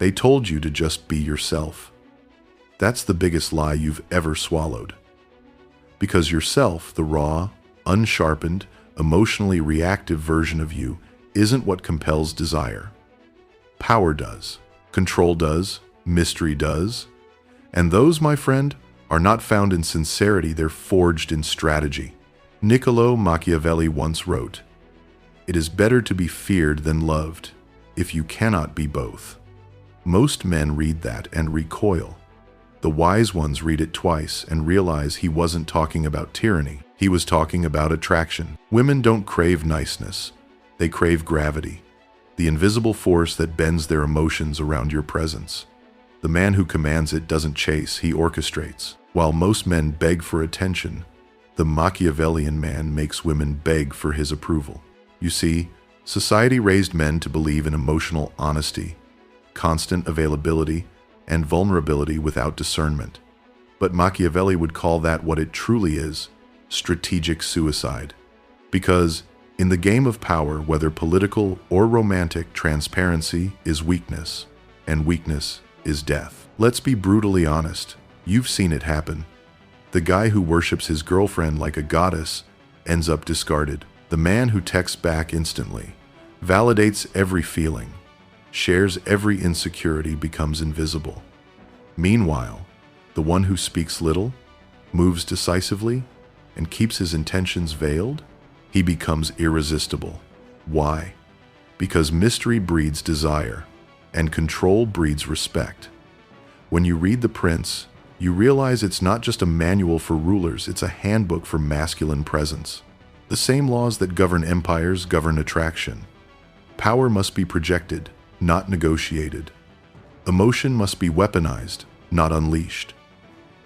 They told you to just be yourself. That's the biggest lie you've ever swallowed. Because yourself, the raw, unsharpened, emotionally reactive version of you, isn't what compels desire. Power does. Control does. Mystery does. And those, my friend, are not found in sincerity, they're forged in strategy. Niccolo Machiavelli once wrote, "It is better to be feared than loved, if you cannot be both." Most men read that and recoil. The wise ones read it twice and realize he wasn't talking about tyranny. He was talking about attraction. Women don't crave niceness. They crave gravity, the invisible force that bends their emotions around your presence. The man who commands it doesn't chase, he orchestrates. While most men beg for attention, the Machiavellian man makes women beg for his approval. You see, society raised men to believe in emotional honesty, constant availability, and vulnerability without discernment. But Machiavelli would call that what it truly is, strategic suicide. Because in the game of power, whether political or romantic, transparency is weakness, and weakness is death. Let's be brutally honest. You've seen it happen. The guy who worships his girlfriend like a goddess ends up discarded. The man who texts back instantly, validates every feeling, shares every insecurity becomes invisible. Meanwhile, the one who speaks little, moves decisively, and keeps his intentions veiled, he becomes irresistible. Why? Because mystery breeds desire, and control breeds respect. When you read The Prince, you realize it's not just a manual for rulers, it's a handbook for masculine presence. The same laws that govern empires govern attraction. Power must be projected, not negotiated. Emotion must be weaponized, not unleashed.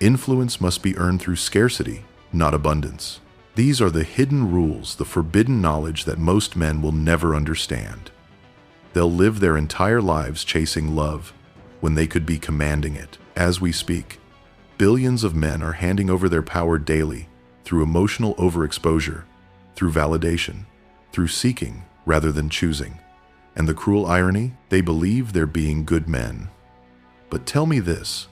Influence must be earned through scarcity, not abundance. These are the hidden rules, the forbidden knowledge that most men will never understand. They'll live their entire lives chasing love when they could be commanding it. As we speak, billions of men are handing over their power daily through emotional overexposure, through validation, through seeking rather than choosing. And the cruel irony, they believe they're being good men. But tell me this,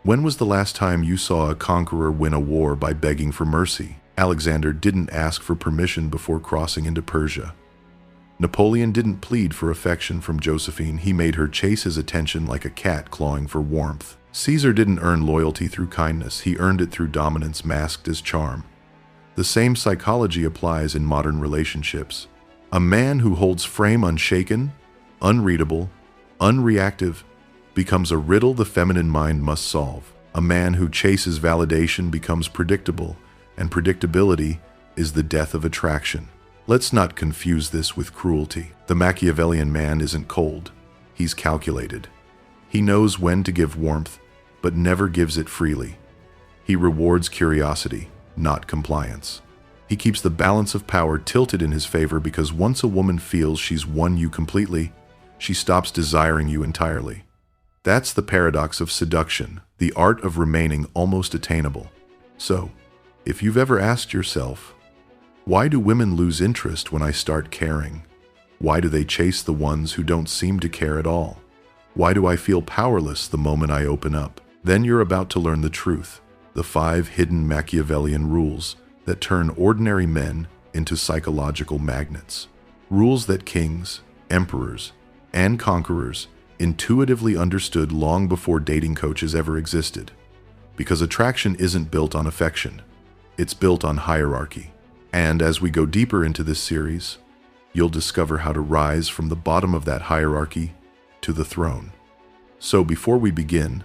when was the last time you saw a conqueror win a war by begging for mercy? Alexander didn't ask for permission before crossing into Persia. Napoleon didn't plead for affection from Josephine, he made her chase his attention like a cat clawing for warmth. Caesar didn't earn loyalty through kindness, he earned it through dominance masked as charm. The same psychology applies in modern relationships. A man who holds frame unshaken, unreadable, unreactive, becomes a riddle the feminine mind must solve. A man who chases validation becomes predictable, and predictability is the death of attraction. Let's not confuse this with cruelty. The Machiavellian man isn't cold, he's calculated. He knows when to give warmth, but never gives it freely. He rewards curiosity, not compliance. He keeps the balance of power tilted in his favor because once a woman feels she's won you completely, she stops desiring you entirely. That's the paradox of seduction, the art of remaining almost attainable. So, if you've ever asked yourself, why do women lose interest when I start caring? Why do they chase the ones who don't seem to care at all? Why do I feel powerless the moment I open up? Then you're about to learn the truth, the 5 hidden Machiavellian rules that turn ordinary men into psychological magnets. Rules that kings, emperors, and conquerors intuitively understood long before dating coaches ever existed. Because attraction isn't built on affection, it's built on hierarchy. And as we go deeper into this series, you'll discover how to rise from the bottom of that hierarchy to the throne. So before we begin,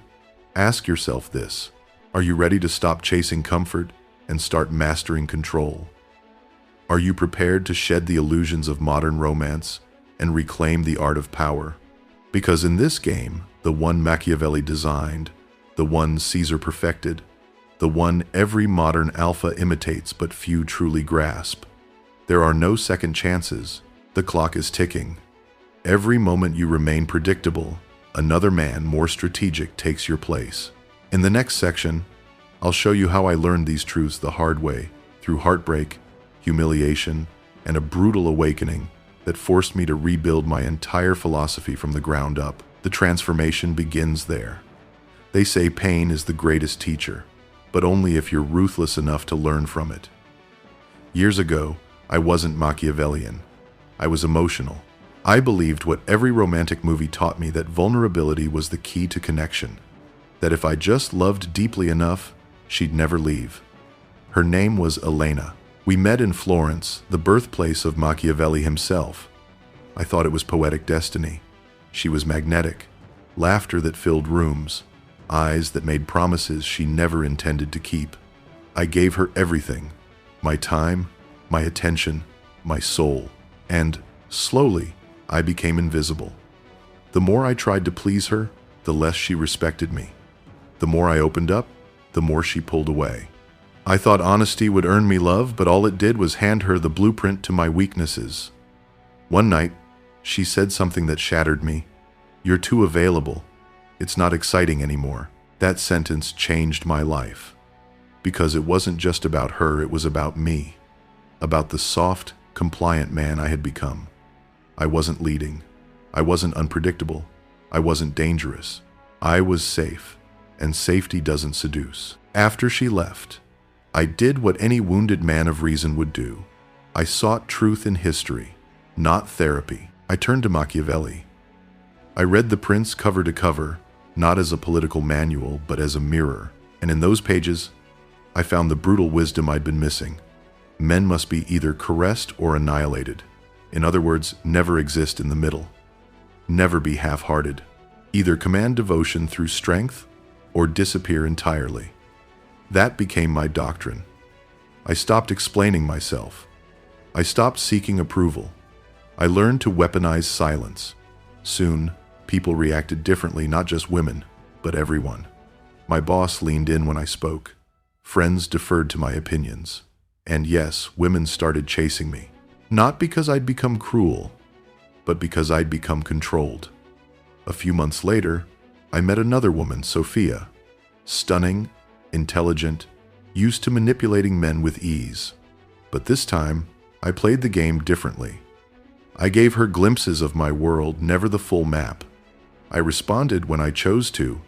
ask yourself this: are you ready to stop chasing comfort and start mastering control? Are you prepared to shed the illusions of modern romance and reclaim the art of power? Because in this game, the one Machiavelli designed, the one Caesar perfected, the one every modern alpha imitates but few truly grasp, there are no second chances. The clock is ticking. Every moment you remain predictable, another man more strategic takes your place. In the next section, I'll show you how I learned these truths the hard way, through heartbreak, humiliation, and a brutal awakening that forced me to rebuild my entire philosophy from the ground up. The transformation begins there. They say pain is the greatest teacher, but only if you're ruthless enough to learn from it. Years ago, I wasn't Machiavellian. I was emotional. I believed what every romantic movie taught me, that vulnerability was the key to connection. That if I just loved deeply enough, she'd never leave. Her name was Elena. We met in Florence, the birthplace of Machiavelli himself. I thought it was poetic destiny. She was magnetic, laughter that filled rooms, eyes that made promises she never intended to keep. I gave her everything, my time, my attention, my soul, and slowly I became invisible. The more I tried to please her, the less she respected me. The more I opened up, the more she pulled away. I thought honesty would earn me love, but all it did was hand her the blueprint to my weaknesses. One night, she said something that shattered me. "You're too available. It's not exciting anymore." That sentence changed my life. Because it wasn't just about her, it was about me. About the soft, compliant man I had become. I wasn't leading. I wasn't unpredictable. I wasn't dangerous. I was safe, and safety doesn't seduce. After she left, I did what any wounded man of reason would do. I sought truth in history, not therapy. I turned to Machiavelli. I read The Prince cover to cover, not as a political manual, but as a mirror. And in those pages, I found the brutal wisdom I'd been missing. Men must be either caressed or annihilated. In other words, never exist in the middle. Never be half-hearted. Either command devotion through strength or disappear entirely. That became my doctrine. I stopped explaining myself. I stopped seeking approval. I learned to weaponize silence. Soon, people reacted differently, not just women, but everyone. My boss leaned in when I spoke. Friends deferred to my opinions. And yes, women started chasing me. Not because I'd become cruel, but because I'd become controlled. A few months later, I met another woman, Sophia. Stunning, intelligent, used to manipulating men with ease. But this time, I played the game differently. I gave her glimpses of my world, never the full map. I responded when I chose to,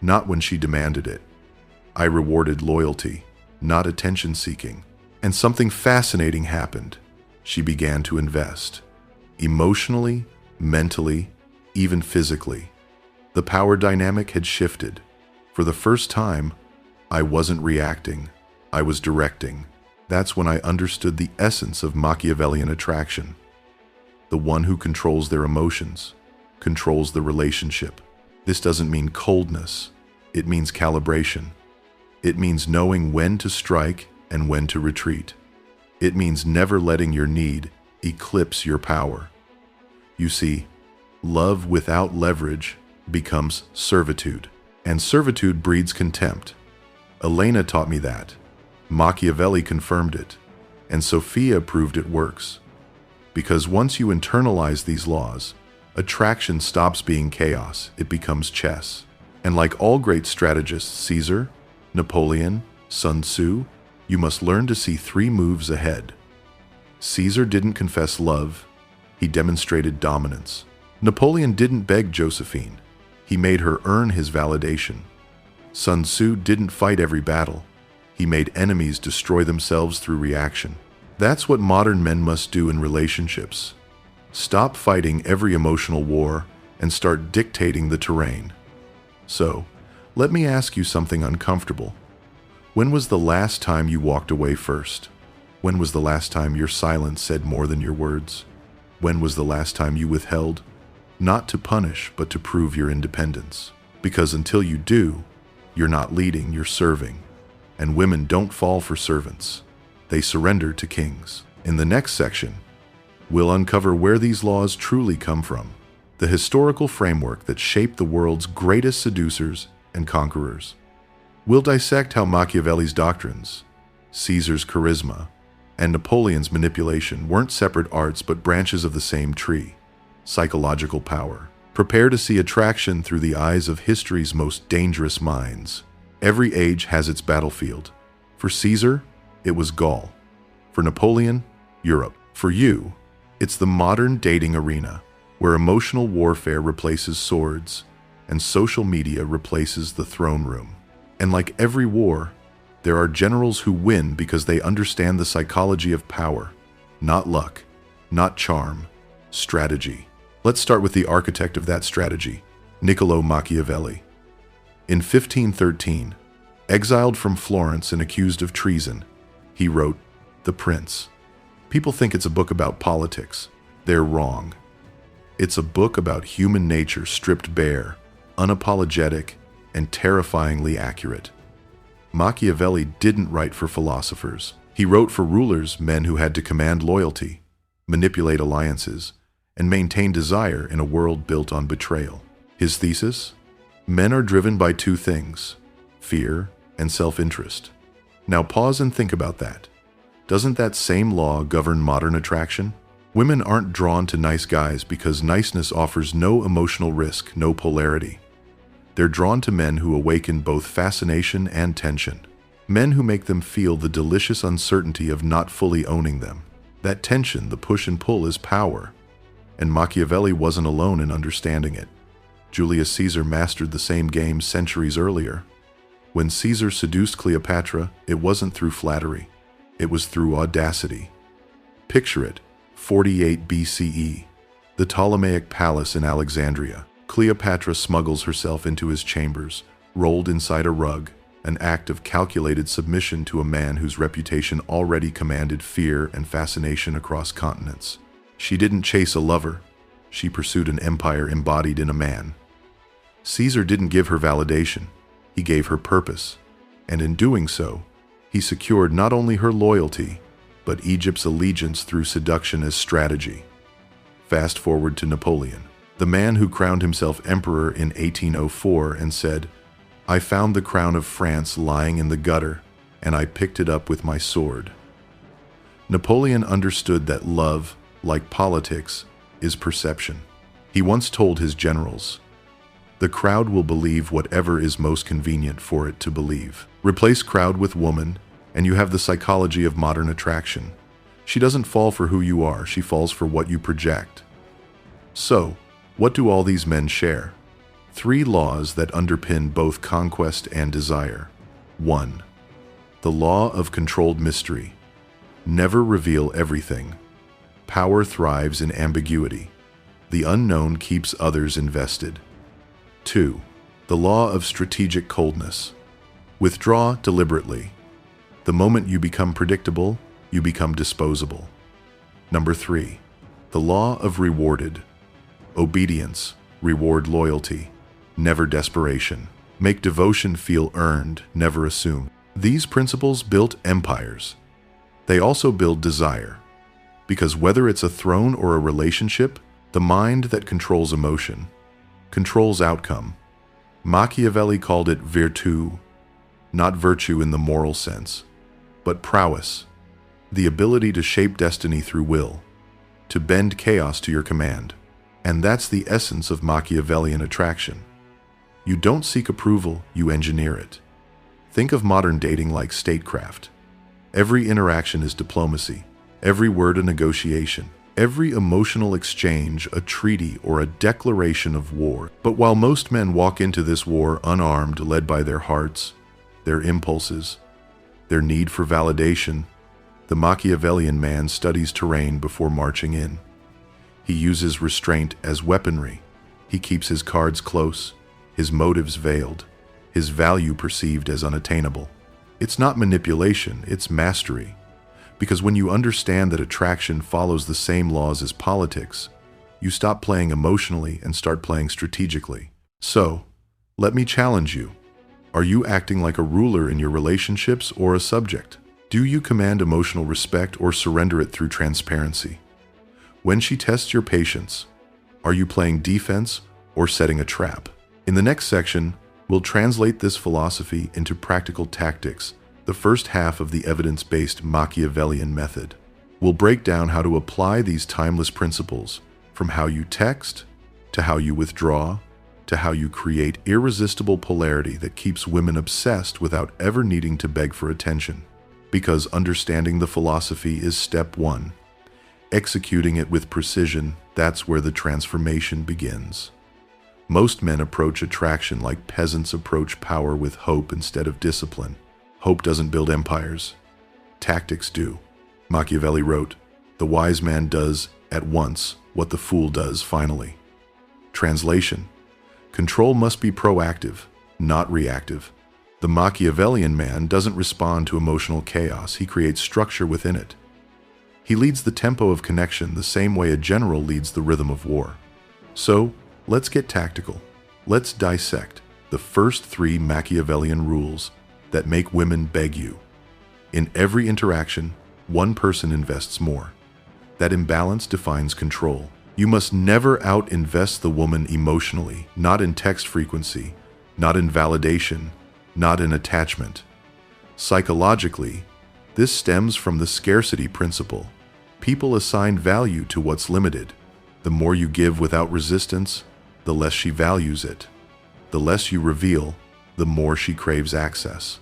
not when she demanded it. I rewarded loyalty, not attention-seeking. And something fascinating happened. She began to invest. Emotionally, mentally, even physically. The power dynamic had shifted. For the first time, I wasn't reacting. I was directing. That's when I understood the essence of Machiavellian attraction. The one who controls their emotions, controls the relationship. This doesn't mean coldness. It means calibration. It means knowing when to strike and when to retreat. It means never letting your need eclipse your power. You see, love without leverage becomes servitude, and servitude breeds contempt. Elena taught me that. Machiavelli confirmed it, and Sophia proved it works. Because once you internalize these laws, attraction stops being chaos, it becomes chess. And like all great strategists, Caesar, Napoleon, Sun Tzu, you must learn to see 3 moves ahead. Caesar didn't confess love, he demonstrated dominance. Napoleon didn't beg Josephine, he made her earn his validation. Sun Tzu didn't fight every battle, he made enemies destroy themselves through reaction. That's what modern men must do in relationships. Stop fighting every emotional war and start dictating the terrain. So, let me ask you something uncomfortable. When was the last time you walked away first? When was the last time your silence said more than your words? When was the last time you withheld? Not to punish, but to prove your independence. Because until you do, you're not leading, you're serving. And women don't fall for servants. They surrender to kings. In the next section, we'll uncover where these laws truly come from. The historical framework that shaped the world's greatest seducers and conquerors. We'll dissect how Machiavelli's doctrines, Caesar's charisma, and Napoleon's manipulation weren't separate arts but branches of the same tree. Psychological power. Prepare to see attraction through the eyes of history's most dangerous minds. Every age has its battlefield. For Caesar, it was Gaul. For Napoleon, Europe. For you, it's the modern dating arena, where emotional warfare replaces swords and social media replaces the throne room. And like every war, there are generals who win because they understand the psychology of power, not luck, not charm, strategy. Let's start with the architect of that strategy, Niccolo Machiavelli. In 1513, exiled from Florence and accused of treason, he wrote The Prince. People think it's a book about politics. They're wrong. It's a book about human nature stripped bare, unapologetic, and terrifyingly accurate. Machiavelli didn't write for philosophers. He wrote for rulers, men who had to command loyalty, manipulate alliances, and maintain desire in a world built on betrayal. His thesis? Men are driven by two things, fear and self-interest. Now pause and think about that. Doesn't that same law govern modern attraction? Women aren't drawn to nice guys because niceness offers no emotional risk, no polarity. They're drawn to men who awaken both fascination and tension. Men who make them feel the delicious uncertainty of not fully owning them. That tension, the push and pull, is power. And Machiavelli wasn't alone in understanding it. Julius Caesar mastered the same game centuries earlier. When Caesar seduced Cleopatra, it wasn't through flattery. It was through audacity. Picture it, 48 BCE, the Ptolemaic palace in Alexandria. Cleopatra smuggles herself into his chambers, rolled inside a rug, an act of calculated submission to a man whose reputation already commanded fear and fascination across continents. She didn't chase a lover. She pursued an empire embodied in a man. Caesar didn't give her validation. He gave her purpose. And in doing so, he secured not only her loyalty, but Egypt's allegiance through seduction as strategy. Fast forward to Napoleon, the man who crowned himself emperor in 1804 and said, "I found the crown of France lying in the gutter, and I picked it up with my sword." Napoleon understood that love, like politics, is perception. He once told his generals, "The crowd will believe whatever is most convenient for it to believe." Replace crowd with woman, and you have the psychology of modern attraction. She doesn't fall for who you are, she falls for what you project. So, what do all these men share? 3 laws that underpin both conquest and desire. 1. The law of controlled mystery. Never reveal everything. Power thrives in ambiguity. The unknown keeps others invested. 2. The law of strategic coldness. Withdraw deliberately. The moment you become predictable, you become disposable. Number 3. The law of rewarded. Obedience, reward loyalty, never desperation. Make devotion feel earned, never assumed. These principles built empires. They also build desire. Because whether it's a throne or a relationship, the mind that controls emotion controls outcome. Machiavelli called it virtù, not virtue in the moral sense, but prowess, the ability to shape destiny through will, to bend chaos to your command. And that's the essence of Machiavellian attraction. You don't seek approval, you engineer it. Think of modern dating like statecraft. Every interaction is diplomacy, every word a negotiation, every emotional exchange a treaty or a declaration of war. But while most men walk into this war unarmed, led by their hearts, their impulses, their need for validation, the Machiavellian man studies terrain before marching in. He uses restraint as weaponry. He keeps his cards close, his motives veiled, his value perceived as unattainable. It's not manipulation, it's mastery. Because when you understand that attraction follows the same laws as politics, you stop playing emotionally and start playing strategically. So, let me challenge you. Are you acting like a ruler in your relationships or a subject? Do you command emotional respect or surrender it through transparency? When she tests your patience, are you playing defense or setting a trap? In the next section, we'll translate this philosophy into practical tactics, the first half of the evidence-based Machiavellian method. We'll break down how to apply these timeless principles, from how you text, to how you withdraw, to how you create irresistible polarity that keeps women obsessed without ever needing to beg for attention. Because understanding the philosophy is step 1. executing it with precision, that's where the transformation begins. Most men approach attraction like peasants approach power, with hope instead of discipline. Hope doesn't build empires. Tactics do. Machiavelli wrote, "The wise man does at once what the fool does finally." Translation: control must be proactive, not reactive. The Machiavellian man doesn't respond to emotional chaos, he creates structure within it. He leads the tempo of connection the same way a general leads the rhythm of war. So, let's get tactical. Let's dissect the first 3 Machiavellian rules that make women beg you. In every interaction, one person invests more. That imbalance defines control. You must never out-invest the woman emotionally, not in text frequency, not in validation, not in attachment. Psychologically, this stems from the scarcity principle. People assign value to what's limited. The more you give without resistance, the less she values it. The less you reveal, the more she craves access.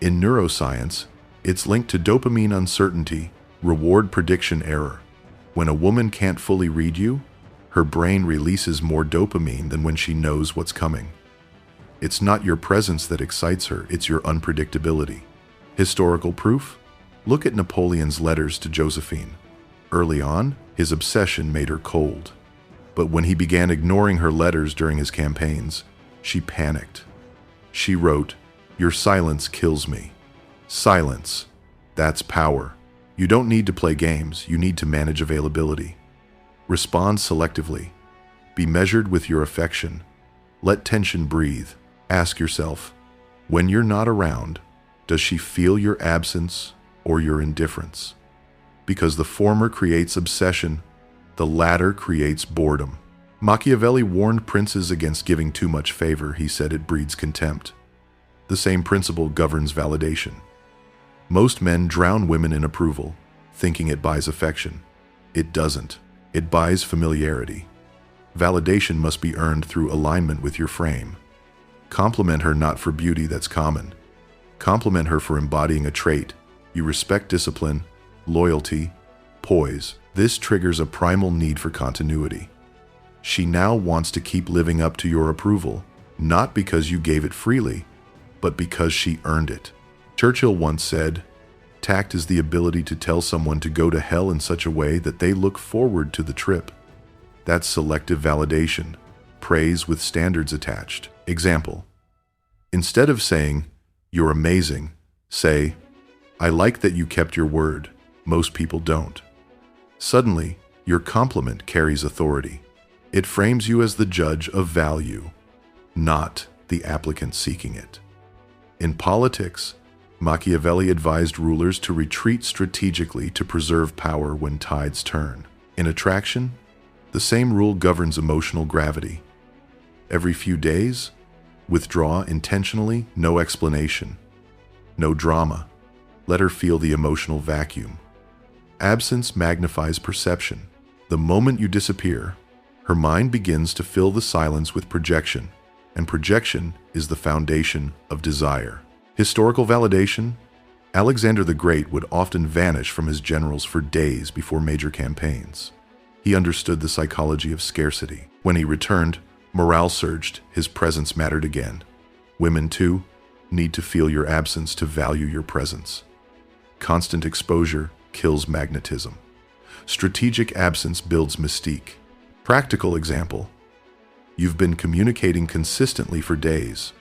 In neuroscience, it's linked to dopamine uncertainty, reward prediction error. When a woman can't fully read you, her brain releases more dopamine than when she knows what's coming. It's not your presence that excites her, it's your unpredictability. Historical proof? Look at Napoleon's letters to Josephine. Early on, his obsession made her cold. But when he began ignoring her letters during his campaigns, she panicked. She wrote, "Your silence kills me." Silence. That's power. You don't need to play games, you need to manage availability. Respond selectively. Be measured with your affection. Let tension breathe. Ask yourself, when you're not around, does she feel your absence or your indifference? Because the former creates obsession, the latter creates boredom. Machiavelli warned princes against giving too much favor. He said it breeds contempt. The same principle governs validation. Most men drown women in approval, thinking it buys affection. It doesn't. It buys familiarity. Validation must be earned through alignment with your frame. Compliment her not for beauty that's common. Compliment her for embodying a trait. You respect discipline, loyalty, poise. This triggers a primal need for continuity. She now wants to keep living up to your approval, not because you gave it freely, but because she earned it. Churchill once said, "Tact is the ability to tell someone to go to hell in such a way that they look forward to the trip." That's selective validation, praise with standards attached. Example: instead of saying, "You're amazing," say, "I like that you kept your word. Most people don't." Suddenly, your compliment carries authority. It frames you as the judge of value, not the applicant seeking it. In politics, Machiavelli advised rulers to retreat strategically to preserve power when tides turn. In attraction, the same rule governs emotional gravity. Every few days, withdraw intentionally, no explanation, no drama. Let her feel the emotional vacuum. Absence magnifies perception. The moment you disappear, her mind begins to fill the silence with projection, and projection is the foundation of desire. Historical validation: Alexander the Great would often vanish from his generals for days before major campaigns. He understood the psychology of scarcity. When he returned, morale surged, his presence mattered again. Women, too, need to feel your absence to value your presence. Constant exposure kills magnetism. Strategic absence builds mystique. Practical example: you've been communicating consistently for days.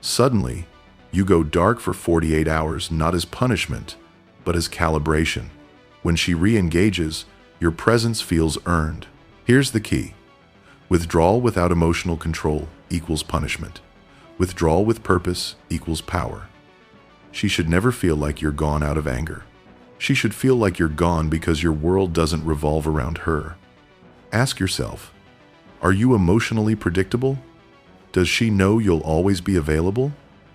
Suddenly, you go dark for 48 hours, not as punishment, but as calibration. When she re-engages, your presence feels earned. Here's the key: withdrawal without emotional control equals punishment. Withdrawal with purpose equals power. She should never feel like you're gone out of anger. She should feel like you're gone because your world doesn't revolve around her. Ask yourself, are you emotionally predictable? Does she know you'll always be available?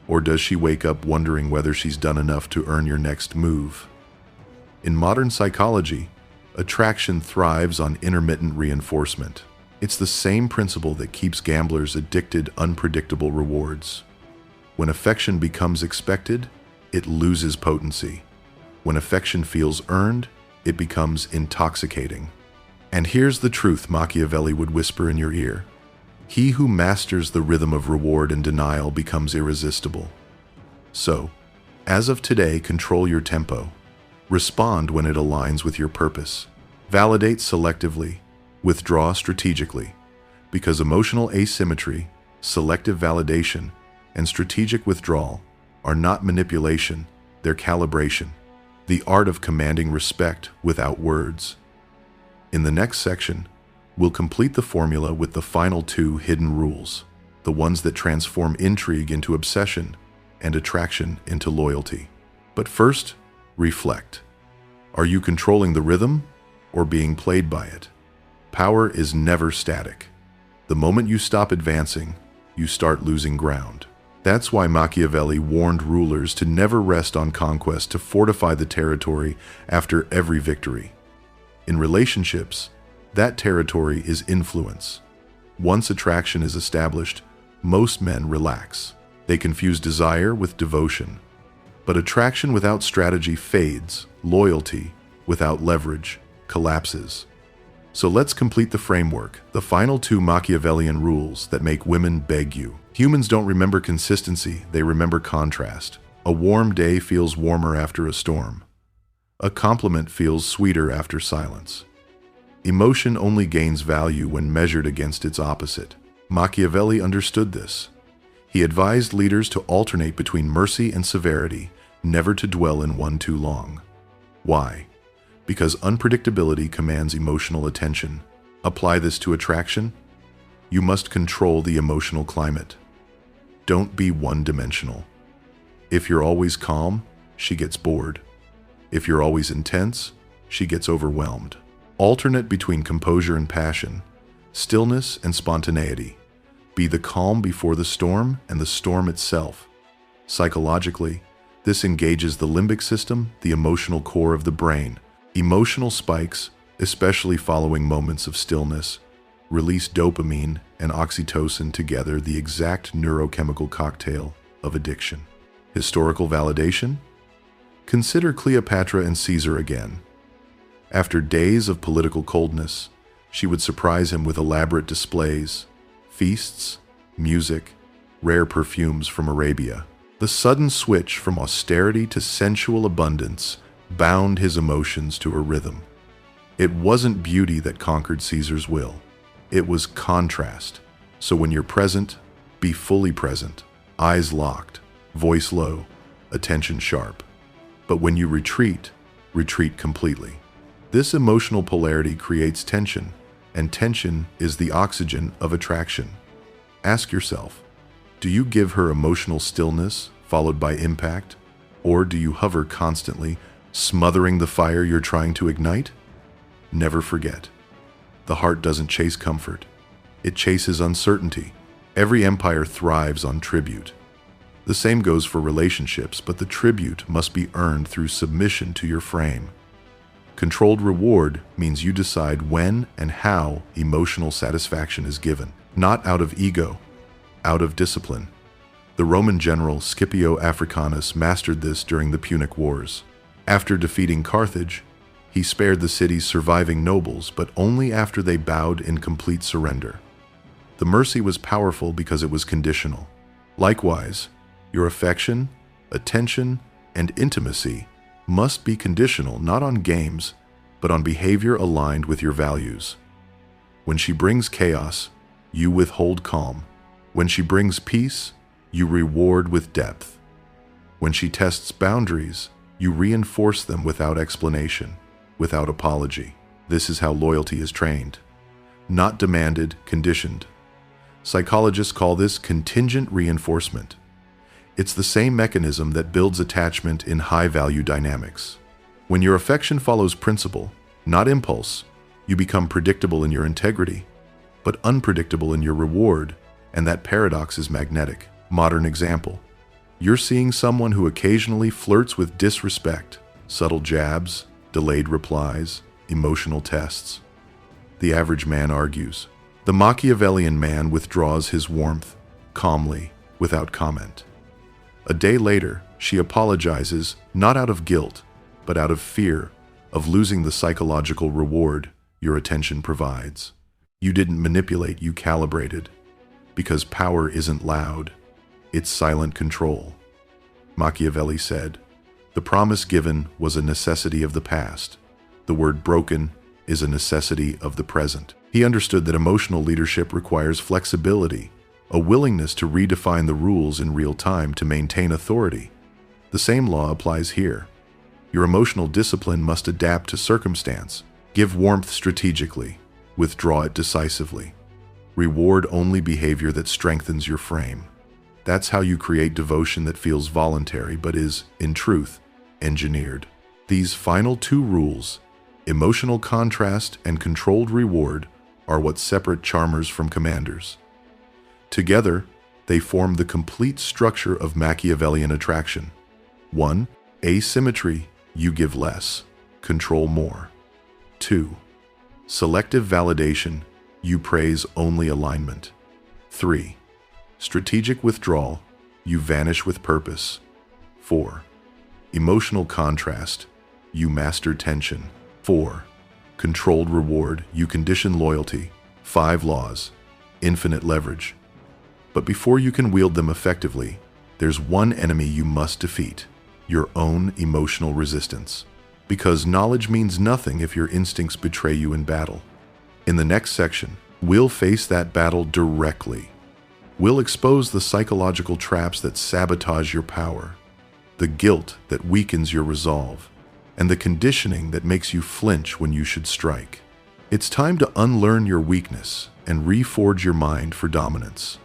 Or does she wake up wondering whether she's done enough to earn your next move? In modern psychology, attraction thrives on intermittent reinforcement. It's the same principle that keeps gamblers addicted to unpredictable rewards. When affection becomes expected, it loses potency. When affection feels earned, it becomes intoxicating. And here's the truth Machiavelli would whisper in your ear. He who masters the rhythm of reward and denial becomes irresistible. So, as of today, control your tempo. Respond when it aligns with your purpose. Validate selectively. Withdraw strategically. Because emotional asymmetry, selective validation, and strategic withdrawal are not manipulation, they're calibration. The art of commanding respect without words. In the next section, we'll complete the formula with the final two hidden rules, the ones that transform intrigue into obsession and attraction into loyalty. But first, reflect. Are you controlling the rhythm or being played by it? Power is never static. The moment you stop advancing, you start losing ground. That's why Machiavelli warned rulers to never rest on conquest, to fortify the territory after every victory. In relationships, that territory is influence. Once attraction is established, most men relax. They confuse desire with devotion. But attraction without strategy fades, loyalty without leverage collapses. So let's complete the framework, the final two Machiavellian rules that make women beg you. Humans don't remember consistency, they remember contrast. A warm day feels warmer after a storm. A compliment feels sweeter after silence. Emotion only gains value when measured against its opposite. Machiavelli understood this. He advised leaders to alternate between mercy and severity, never to dwell in one too long. Why? Because unpredictability commands emotional attention. Apply this to attraction. You must control the emotional climate. Don't be one-dimensional. If you're always calm, she gets bored. If you're always intense, she gets overwhelmed. Alternate between composure and passion, stillness and spontaneity. Be the calm before the storm and the storm itself. Psychologically, this engages the limbic system, the emotional core of the brain. Emotional spikes, especially following moments of stillness, release dopamine and oxytocin together, the exact neurochemical cocktail of addiction. Historical validation? Consider Cleopatra and Caesar again. After days of political coldness, she would surprise him with elaborate displays, feasts, music, rare perfumes from Arabia. The sudden switch from austerity to sensual abundance bound his emotions to a rhythm. It wasn't beauty that conquered Caesar's will. It was contrast. So when you're present, be fully present, eyes locked, voice low, attention sharp. But when you retreat, retreat completely. This emotional polarity creates tension, and tension is the oxygen of attraction. Ask yourself, do you give her emotional stillness followed by impact, or do you hover constantly, smothering the fire you're trying to ignite? Never forget, the heart doesn't chase comfort. It chases uncertainty. Every empire thrives on tribute. The same goes for relationships, but the tribute must be earned through submission to your frame. Controlled reward means you decide when and how emotional satisfaction is given, not out of ego, out of discipline. The Roman general Scipio Africanus mastered this during the Punic Wars. After defeating Carthage, he spared the city's surviving nobles, but only after they bowed in complete surrender. The mercy was powerful because it was conditional. Likewise, your affection, attention, and intimacy must be conditional not on games, but on behavior aligned with your values. When she brings chaos, you withhold calm. When she brings peace, you reward with depth. When she tests boundaries, you reinforce them without explanation, without apology. This is how loyalty is trained. Not demanded, conditioned. Psychologists call this contingent reinforcement. It's the same mechanism that builds attachment in high-value dynamics. When your affection follows principle, not impulse, you become predictable in your integrity, but unpredictable in your reward, and that paradox is magnetic. Modern example. You're seeing someone who occasionally flirts with disrespect, subtle jabs, delayed replies, emotional tests. The average man argues. The Machiavellian man withdraws his warmth, calmly, without comment. A day later, she apologizes, not out of guilt, but out of fear, of losing the psychological reward your attention provides. You didn't manipulate, you calibrated. Because power isn't loud, it's silent control. Machiavelli said, "The promise given was a necessity of the past. The word broken is a necessity of the present." He understood that emotional leadership requires flexibility, a willingness to redefine the rules in real time to maintain authority. The same law applies here. Your emotional discipline must adapt to circumstance. Give warmth strategically, withdraw it decisively. Reward only behavior that strengthens your frame. That's how you create devotion that feels voluntary but is, in truth, engineered. These final two rules, emotional contrast and controlled reward, are what separate charmers from commanders. Together, they form the complete structure of Machiavellian attraction. 1. Asymmetry, you give less, control more. 2. Selective validation, you praise only alignment. 3. Strategic withdrawal, you vanish with purpose. 4. Emotional contrast, you master tension. 4. Controlled reward, you condition loyalty. 5 laws, infinite leverage. But before you can wield them effectively, there's one enemy you must defeat: your own emotional resistance. Because knowledge means nothing if your instincts betray you in battle. In the next section, we'll face that battle directly. We'll expose the psychological traps that sabotage your power, the guilt that weakens your resolve, and the conditioning that makes you flinch when you should strike. It's time to unlearn your weakness and reforge your mind for dominance.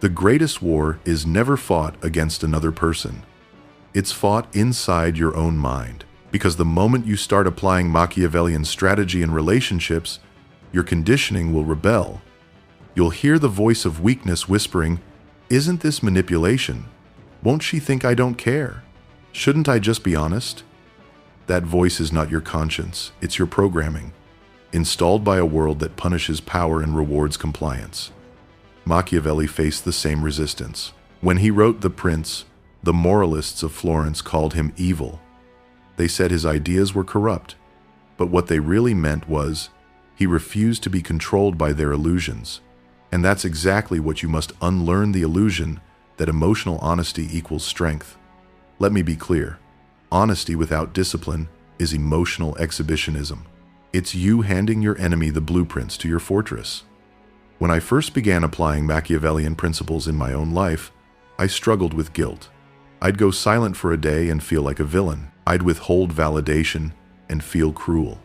The greatest war is never fought against another person. It's fought inside your own mind, because the moment you start applying Machiavellian strategy in relationships, your conditioning will rebel. You'll hear the voice of weakness whispering, "Isn't this manipulation? Won't she think I don't care? Shouldn't I just be honest?" That voice is not your conscience, it's your programming, installed by a world that punishes power and rewards compliance. Machiavelli faced the same resistance. When he wrote The Prince, the moralists of Florence called him evil. They said his ideas were corrupt, but what they really meant was he refused to be controlled by their illusions. And that's exactly what you must unlearn: the illusion that emotional honesty equals strength. Let me be clear. Honesty without discipline is emotional exhibitionism. It's you handing your enemy the blueprints to your fortress. When I first began applying Machiavellian principles in my own life, I struggled with guilt. I'd go silent for a day and feel like a villain. I'd withhold validation and feel cruel.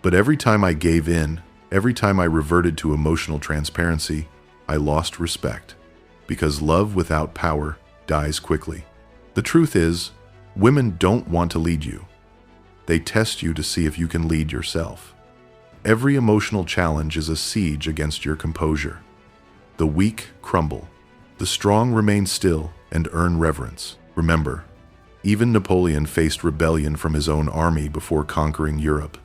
But every time I gave in, every time I reverted to emotional transparency, I lost respect. Because love without power dies quickly. The truth is, women don't want to lead you. They test you to see if you can lead yourself. Every emotional challenge is a siege against your composure. The weak crumble. The strong remain still and earn reverence. Remember, even Napoleon faced rebellion from his own army before conquering Europe.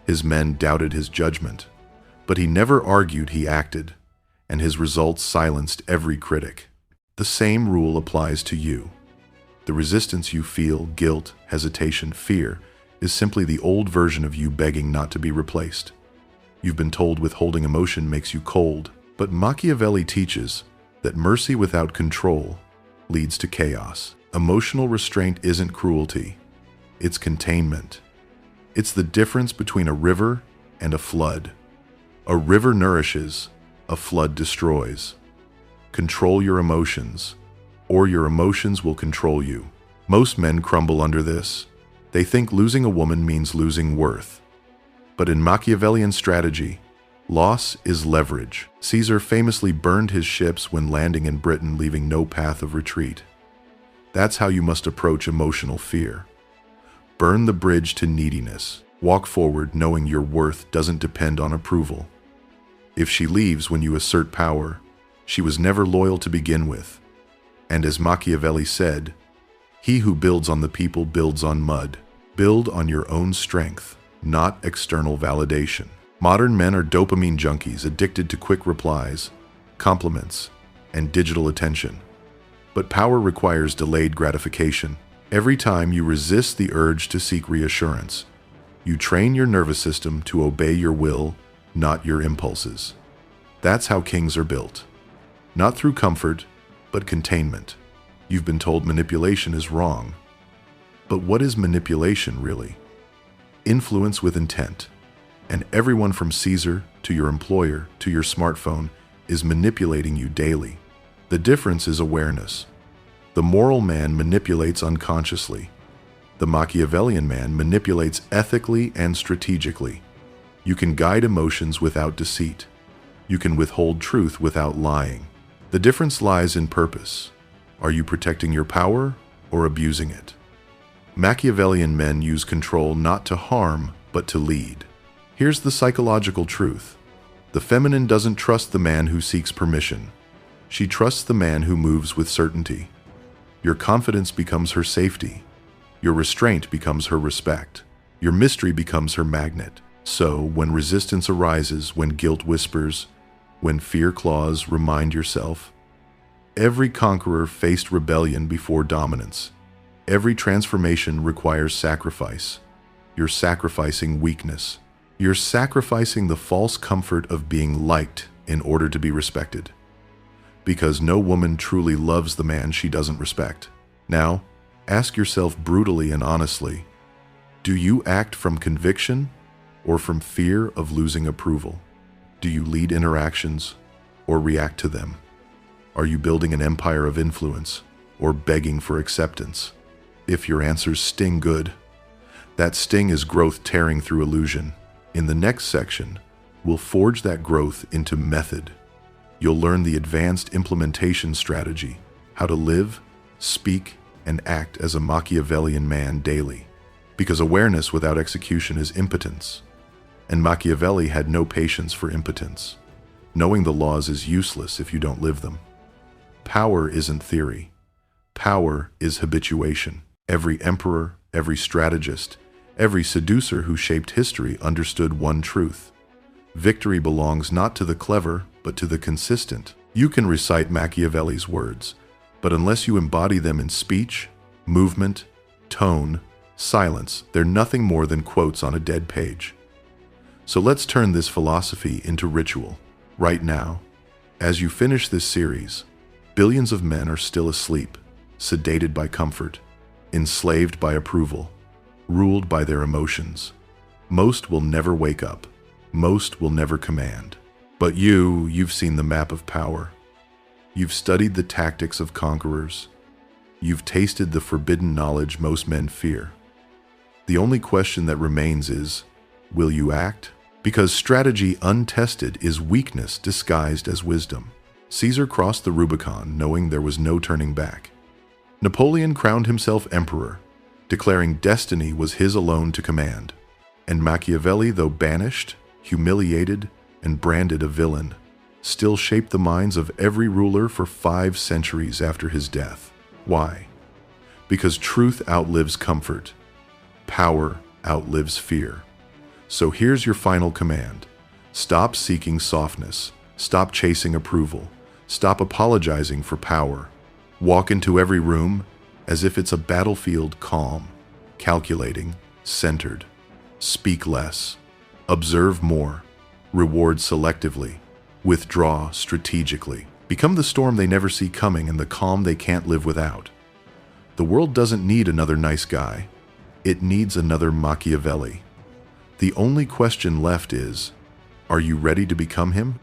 His men doubted his judgment, but he never argued, he acted, and his results silenced every critic. The same rule applies to you. The resistance you feel, guilt, hesitation, fear, is simply the old version of you begging not to be replaced. You've been told withholding emotion makes you cold, but Machiavelli teaches that mercy without control leads to chaos. Emotional restraint isn't cruelty, it's containment. It's the difference between a river and a flood. A river nourishes, a flood destroys. Control your emotions, or your emotions will control you. Most men crumble under this. They think losing a woman means losing worth. But in Machiavellian strategy, loss is leverage. Caesar famously burned his ships when landing in Britain, leaving no path of retreat. That's how you must approach emotional fear. Burn the bridge to neediness. Walk forward knowing your worth doesn't depend on approval. If she leaves when you assert power, she was never loyal to begin with. And as Machiavelli said, "He who builds on the people builds on mud." Build on your own strength, not external validation. Modern men are dopamine junkies, addicted to quick replies, compliments, and digital attention. But power requires delayed gratification. Every time you resist the urge to seek reassurance, You train your nervous system to obey your will, not your impulses. That's how kings are built. Not through comfort, but containment. You've been told manipulation is wrong. But what is manipulation really? Influence with intent. And everyone from Caesar to your employer to your smartphone is manipulating you daily. The difference is awareness. The moral man manipulates unconsciously. The Machiavellian man manipulates ethically and strategically. You can guide emotions without deceit. You can withhold truth without lying. The difference lies in purpose. Are you protecting your power or abusing it? Machiavellian men use control not to harm, but to lead. Here's the psychological truth. The feminine doesn't trust the man who seeks permission. She trusts the man who moves with certainty. Your confidence becomes her safety. Your restraint becomes her respect. Your mystery becomes her magnet. So, when resistance arises, when guilt whispers, when fear claws, remind yourself. Every conqueror faced rebellion before dominance. Every transformation requires sacrifice. You're sacrificing weakness. You're sacrificing the false comfort of being liked in order to be respected. Because no woman truly loves the man she doesn't respect. Now, ask yourself brutally and honestly, do you act from conviction or from fear of losing approval? Do you lead interactions or react to them? Are you building an empire of influence or begging for acceptance? If your answers sting good, that sting is growth tearing through illusion. In the next section, we'll forge that growth into method. You'll learn the advanced implementation strategy, how to live, speak, and act as a Machiavellian man daily. Because awareness without execution is impotence. And Machiavelli had no patience for impotence. Knowing the laws is useless if you don't live them. Power isn't theory. Power is habituation. Every emperor, every strategist, every seducer who shaped history understood one truth. Victory belongs not to the clever, but to the consistent. You can recite Machiavelli's words, but unless you embody them in speech, movement, tone, silence, they're nothing more than quotes on a dead page. So let's turn this philosophy into ritual. Right now, as you finish this series, billions of men are still asleep, sedated by comfort, enslaved by approval, ruled by their emotions. Most will never wake up. Most will never command. But you've seen the map of power. You've studied the tactics of conquerors. You've tasted the forbidden knowledge most men fear. The only question that remains is, will you act? Because strategy untested is weakness disguised as wisdom. Caesar crossed the Rubicon knowing there was no turning back. Napoleon crowned himself emperor, declaring destiny was his alone to command. And Machiavelli, though banished, humiliated, and branded a villain, still shaped the minds of every ruler for 5 centuries after his death. Why? Because truth outlives comfort. Power outlives fear. So here's your final command. Stop seeking softness. Stop chasing approval. Stop apologizing for power. Walk into every room as if it's a battlefield, calm, calculating, centered. Speak less. Observe more. Reward selectively. Withdraw strategically. Become the storm they never see coming and the calm they can't live without. The world doesn't need another nice guy. It needs another Machiavelli. The only question left is, are you ready to become him?